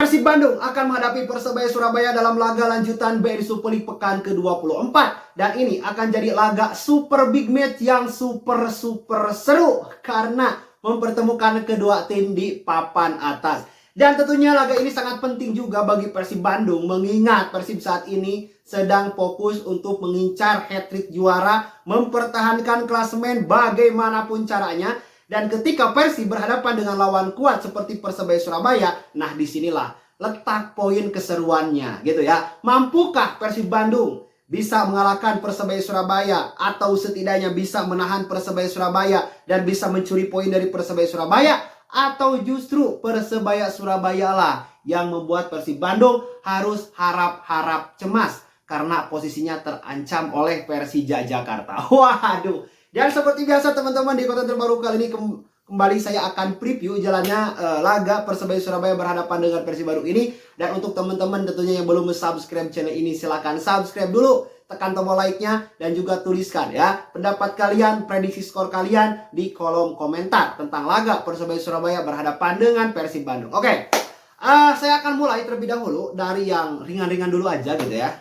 Persib Bandung akan menghadapi Persebaya Surabaya dalam laga lanjutan BRI Super League pekan ke-24. Dan ini akan jadi laga super big match yang super seru karena mempertemukan kedua tim di papan atas. Dan tentunya laga ini sangat penting juga bagi Persib Bandung mengingat Persib saat ini sedang fokus untuk mengincar hat-trick juara, mempertahankan klasemen bagaimanapun caranya. Dan ketika Persib berhadapan dengan lawan kuat seperti Persebaya Surabaya, nah disinilah letak poin keseruannya gitu ya. Mampukah Persib Bandung bisa mengalahkan Persebaya Surabaya atau setidaknya bisa menahan Persebaya Surabaya dan bisa mencuri poin dari Persebaya Surabaya? Atau justru Persebaya Surabaya lah yang membuat Persib Bandung harus harap-harap cemas karena posisinya terancam oleh Persija Jakarta. Waduh. Dan seperti biasa teman-teman, di konten terbaru kali ini kembali saya akan preview jalannya laga Persebaya Surabaya berhadapan dengan Persib Bandung ini. Dan untuk teman-teman tentunya yang belum subscribe channel ini, silahkan subscribe dulu, tekan tombol like-nya, dan juga tuliskan ya pendapat kalian, prediksi skor kalian di kolom komentar tentang laga Persebaya Surabaya berhadapan dengan Persib Bandung. Oke, saya akan mulai terlebih dahulu dari yang ringan-ringan dulu aja gitu ya.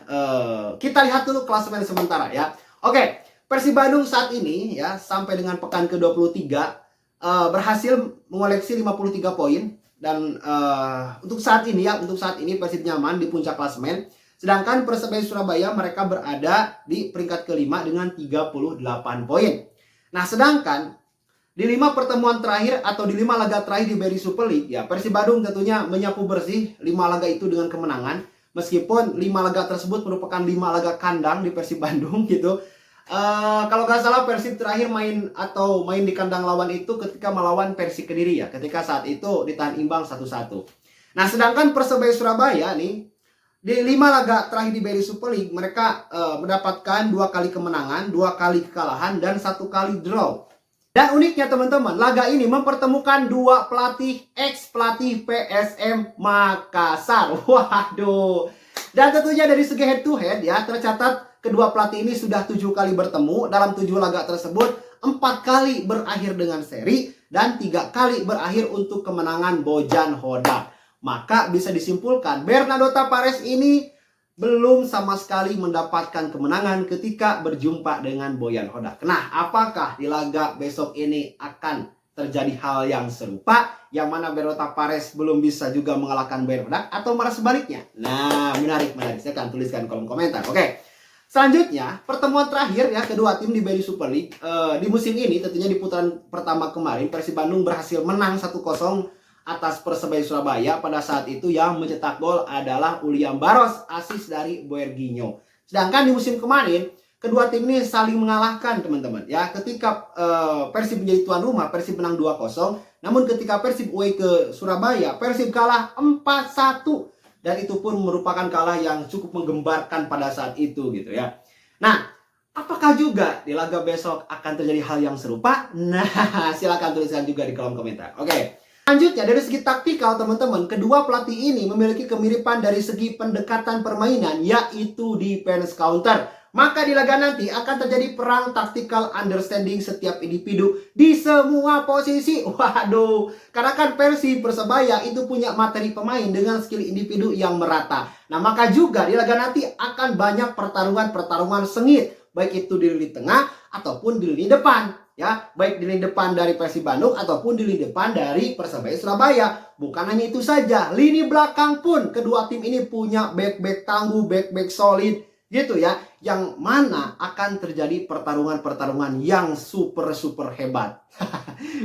Kita lihat dulu klasemen sementara ya. Oke. Persib Bandung saat ini ya sampai dengan pekan ke-23 berhasil mengoleksi 53 poin dan untuk saat ini Persib nyaman di puncak klasemen. Sedangkan Persebaya Surabaya mereka berada di peringkat kelima dengan 38 poin. Nah, sedangkan di 5 pertemuan terakhir atau di 5 laga terakhir di BRI Super League ya, Persib Bandung tentunya menyapu bersih 5 laga itu dengan kemenangan. Meskipun 5 laga tersebut merupakan 5 laga kandang di Persib Bandung gitu. Kalau nggak salah Persib terakhir main di kandang lawan itu ketika melawan Persik Kediri ya, ketika saat itu ditahan imbang 1-1. Nah, sedangkan Persebaya Surabaya nih di 5 laga terakhir di BRI Super League mereka mendapatkan 2 kali kemenangan, 2 kali kekalahan, dan 1 kali draw. Dan uniknya teman-teman, laga ini mempertemukan 2 pelatih ex pelatih PSM Makassar. Waduh. Dan tentunya dari segi head to head ya, tercatat kedua pelatih ini sudah 7 kali bertemu. Dalam 7 laga tersebut 4 kali berakhir dengan seri dan 3 kali berakhir untuk kemenangan Bojan Hodak. Maka bisa disimpulkan Bernardo Tapares ini belum sama sekali mendapatkan kemenangan ketika berjumpa dengan Bojan Hodak. Nah, apakah di laga besok ini akan terjadi hal yang serupa, yang mana Bernardo Tapares belum bisa juga mengalahkan Bojan Hodak, atau malah sebaliknya? Nah, menarik. Saya akan tuliskan kolom komentar. Oke. Selanjutnya, pertemuan terakhir ya kedua tim di BRI Super League di musim ini tentunya di putaran pertama kemarin Persib Bandung berhasil menang 1-0 atas Persebaya Surabaya. Pada saat itu yang mencetak gol adalah William Barros, asis dari Boerginho. Sedangkan di musim kemarin kedua tim ini saling mengalahkan teman-teman ya. Ketika Persib menjadi tuan rumah, Persib menang 2-0. Namun ketika Persib away ke Surabaya, Persib kalah 4-1. Dan itu pun merupakan kalah yang cukup menggembarkan pada saat itu gitu ya. Nah, apakah juga di laga besok akan terjadi hal yang serupa? Nah, silakan tuliskan juga di kolom komentar. Oke. Selanjutnya dari segi taktikal teman-teman, kedua pelatih ini memiliki kemiripan dari segi pendekatan permainan, yaitu defense counter. Maka di laga nanti akan terjadi perang tactical understanding setiap individu di semua posisi. Waduh, karena kan Persib Persebaya itu punya materi pemain dengan skill individu yang merata. Nah, maka juga di laga nanti akan banyak pertarungan sengit, baik itu di lini tengah ataupun di lini depan. Ya, baik di lini depan dari Persib Bandung ataupun di lini depan dari Persebaya Surabaya. Bukan hanya itu saja, lini belakang pun kedua tim ini punya back-back tangguh, back-back solid gitu ya, yang mana akan terjadi pertarungan yang super hebat.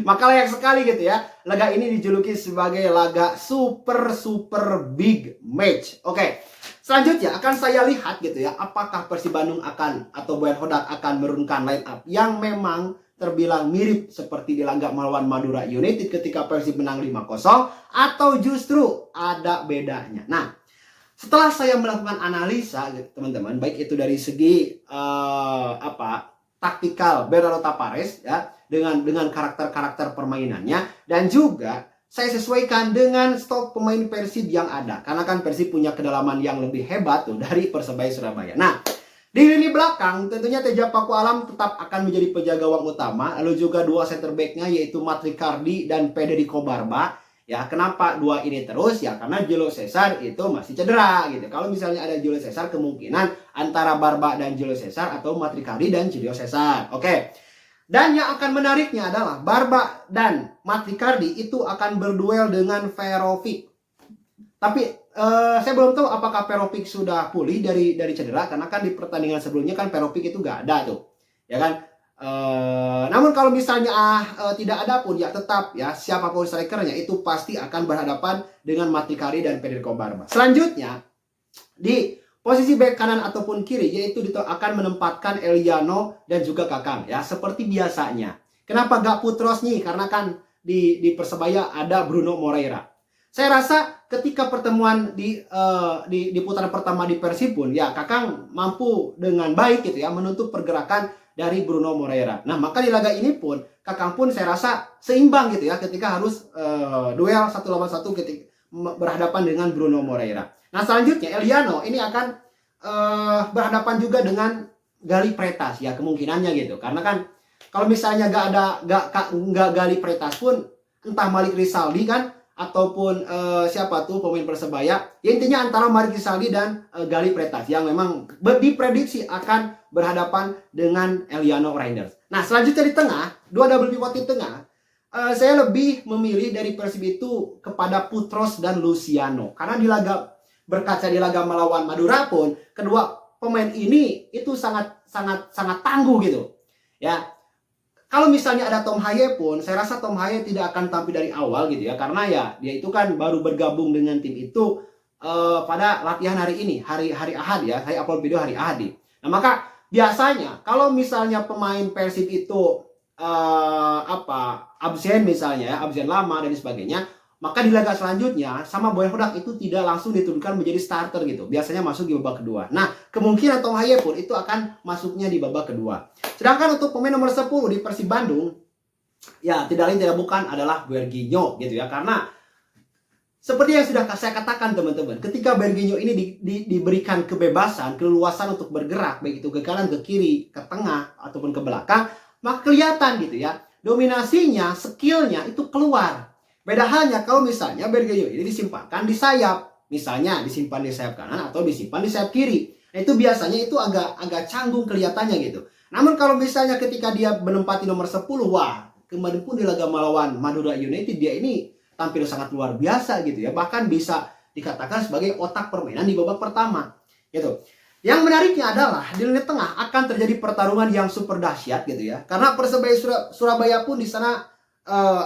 Maka layak sekali gitu ya, laga ini dijuluki sebagai laga super big match. Oke, selanjutnya akan saya lihat gitu ya, apakah Persib Bandung akan atau Bojan Hodak akan menurunkan line up yang memang terbilang mirip seperti di laga melawan Madura United ketika Persib menang 5-0, atau justru ada bedanya. Nah, setelah saya melakukan analisa teman-teman, baik itu dari segi taktikal Bernardo Tapares ya, dengan karakter permainannya, dan juga saya sesuaikan dengan stok pemain Persib yang ada, karena kan Persib punya kedalaman yang lebih hebat tuh dari Persebaya Surabaya. Nah, di lini belakang tentunya Teja Paku Alam tetap akan menjadi penjaga gawang utama, lalu juga dua center back-nya yaitu Matt Ricardi dan Federico Barba. Ya, kenapa dua ini terus? Ya karena Julio Cesar itu masih cedera gitu. Kalau misalnya ada Julio Cesar, kemungkinan antara Barba dan Julio Cesar atau Matricardi dan Julio Cesar. Oke. Dan yang akan menariknya adalah Barba dan Matricardi itu akan berduel dengan Verovic. Tapi saya belum tahu apakah Perovic sudah pulih dari cedera, karena kan di pertandingan sebelumnya kan Perovic itu nggak ada tuh, ya kan. Namun kalau misalnya tidak ada pun ya tetap ya siapapun strikernya itu pasti akan berhadapan dengan Matricardi dan Federico Barba. Selanjutnya di posisi bek kanan ataupun kiri yaitu akan menempatkan Eliano dan juga Kakang ya seperti biasanya. Kenapa gak Putros nih? Karena kan di Persebaya ada Bruno Moreira. Saya rasa ketika pertemuan di putaran pertama di Persib pun ya Kakang mampu dengan baik gitu ya menutup pergerakan dari Bruno Moreira. Nah, maka di laga ini pun Kakang pun saya rasa seimbang gitu ya ketika harus duel 1 lawan 1 ketika berhadapan dengan Bruno Moreira. Nah, selanjutnya Eliano ini akan berhadapan juga dengan Gali Pretas ya kemungkinannya gitu. Karena kan kalau misalnya nggak Gali Pretas pun entah Malik Rizaldi kan ataupun siapa tuh pemain Persebaya ya intinya antara Malik Rizaldi dan Gali Pretas yang memang diprediksi akan berhadapan dengan Eliano Reinders. Nah, selanjutnya di tengah, dua double pivot di tengah, saya lebih memilih dari Persib itu kepada Putros dan Luciano. Karena berkaca di laga melawan Madura pun, kedua pemain ini itu sangat tangguh gitu. Ya, kalau misalnya ada Tom Haye pun, saya rasa Tom Haye tidak akan tampil dari awal gitu ya, karena ya dia itu kan baru bergabung dengan tim itu pada latihan hari ini, hari Ahad ya, saya upload video hari Ahad nih. Nah, maka biasanya kalau misalnya pemain Persib itu absen misalnya ya, absen lama dan sebagainya, maka di laga selanjutnya sama Boyan Hodak itu tidak langsung diturunkan menjadi starter gitu. Biasanya masuk di babak kedua. Nah, kemungkinan Tom Haye pun itu akan masuknya di babak kedua. Sedangkan untuk pemain nomor 10 di Persib Bandung, ya tidak lain tidak bukan adalah Berginho gitu ya. Karena seperti yang sudah saya katakan teman-teman, ketika Berginho ini diberikan kebebasan, keleluasan untuk bergerak, baik itu ke kanan, ke kiri, ke tengah, ataupun ke belakang, maka kelihatan gitu ya, dominasinya, skillnya itu keluar. Beda halnya kalau misalnya Berginho ini disimpankan di sayap, misalnya disimpan di sayap kanan atau disimpan di sayap kiri. Nah, itu biasanya itu agak canggung kelihatannya gitu. Namun kalau misalnya ketika dia menempati nomor 10, wah, kemarin pun di laga melawan Madura United dia ini tampil sangat luar biasa gitu ya. Bahkan bisa dikatakan sebagai otak permainan di babak pertama gitu. Yang menariknya adalah di lini tengah akan terjadi pertarungan yang super dahsyat gitu ya. Karena Persebaya Surabaya pun di sana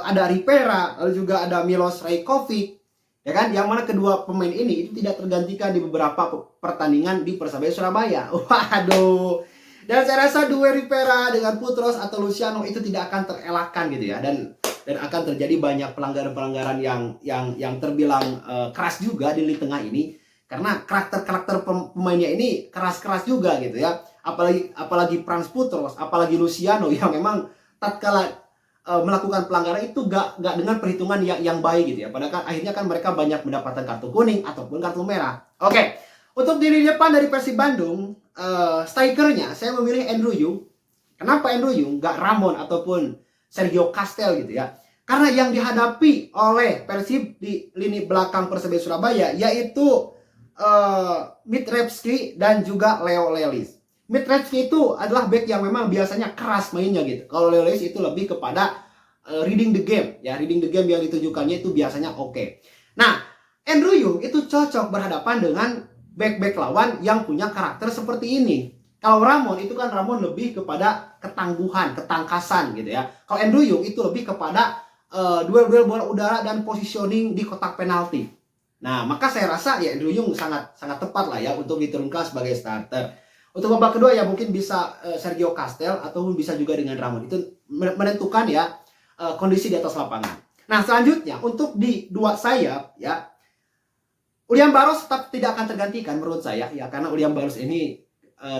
ada Ripera, lalu juga ada Milos Rajkovic, ya kan? Yang mana kedua pemain ini itu tidak tergantikan di beberapa pertandingan di Persebaya Surabaya. Waduh. Dan saya rasa duel Ripera dengan Putros atau Luciano itu tidak akan terelakkan gitu ya. Dan akan terjadi banyak pelanggaran-pelanggaran yang terbilang keras juga di lini tengah ini. Karena karakter pemainnya ini keras-keras juga gitu ya. Apalagi Frans Putros, apalagi Luciano yang memang tatkala melakukan pelanggaran itu gak dengan perhitungan yang baik gitu ya. Padahal kan akhirnya kan mereka banyak mendapatkan kartu kuning ataupun kartu merah. Oke. Untuk di lini depan dari Persib Bandung, strikernya saya memilih Andrew Yung. Kenapa Andrew Yung gak Ramon ataupun Sergio Castel gitu ya? Karena yang dihadapi oleh Persib di lini belakang Persebaya Surabaya yaitu Mitrevski dan juga Leo Lelis. Mitrevski itu adalah back yang memang biasanya keras mainnya gitu. Kalau Leo Lelis itu lebih kepada reading the game. Ya, reading the game yang ditunjukkannya itu biasanya oke. Nah, Andrew Yung itu cocok berhadapan dengan back-back lawan yang punya karakter seperti ini. Kalau Ramon itu kan Ramon lebih kepada ketangguhan, ketangkasan gitu ya. Kalau Andrew Yung itu lebih kepada duel-duel bola udara dan positioning di kotak penalti. Nah, maka saya rasa ya Andrew Yung sangat tepat lah ya untuk diturunkan sebagai starter. Untuk babak kedua ya mungkin bisa Sergio Castel ataupun bisa juga dengan Ramon. Itu menentukan ya kondisi di atas lapangan. Nah, selanjutnya untuk di dua sayap ya William Barros tetap tidak akan tergantikan menurut saya ya, karena William Barros ini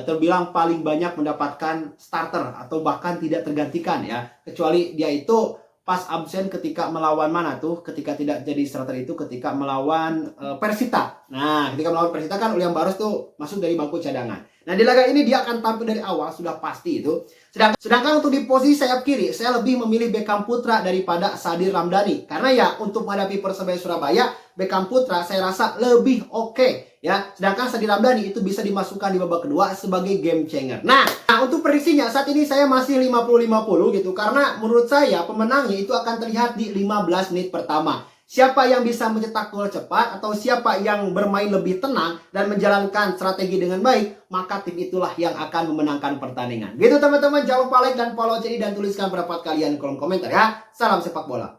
terbilang paling banyak mendapatkan starter atau bahkan tidak tergantikan ya, kecuali dia itu pas absen ketika melawan mana tuh, ketika tidak jadi starter itu ketika melawan Persita. Nah, ketika melawan Persita kan William Barros tuh masuk dari bangku cadangan. Nah, di laga ini dia akan tampil dari awal, sudah pasti itu. Sedangkan untuk di posisi sayap kiri, saya lebih memilih Beckham Putra daripada Sadir Ramdhani. Karena ya untuk menghadapi Persebaya Surabaya, Beckham Putra saya rasa lebih oke ya. Sedangkan Sadir Ramdhani itu bisa dimasukkan di babak kedua sebagai game changer. Nah, untuk prediksinya saat ini saya masih 50-50 gitu. Karena menurut saya pemenangnya itu akan terlihat di 15 menit pertama. Siapa yang bisa mencetak gol cepat atau siapa yang bermain lebih tenang dan menjalankan strategi dengan baik, maka tim itulah yang akan memenangkan pertandingan. Gitu teman-teman, jangan lupa like dan follow channel dan tuliskan pendapat kalian di kolom komentar ya. Salam sepak bola.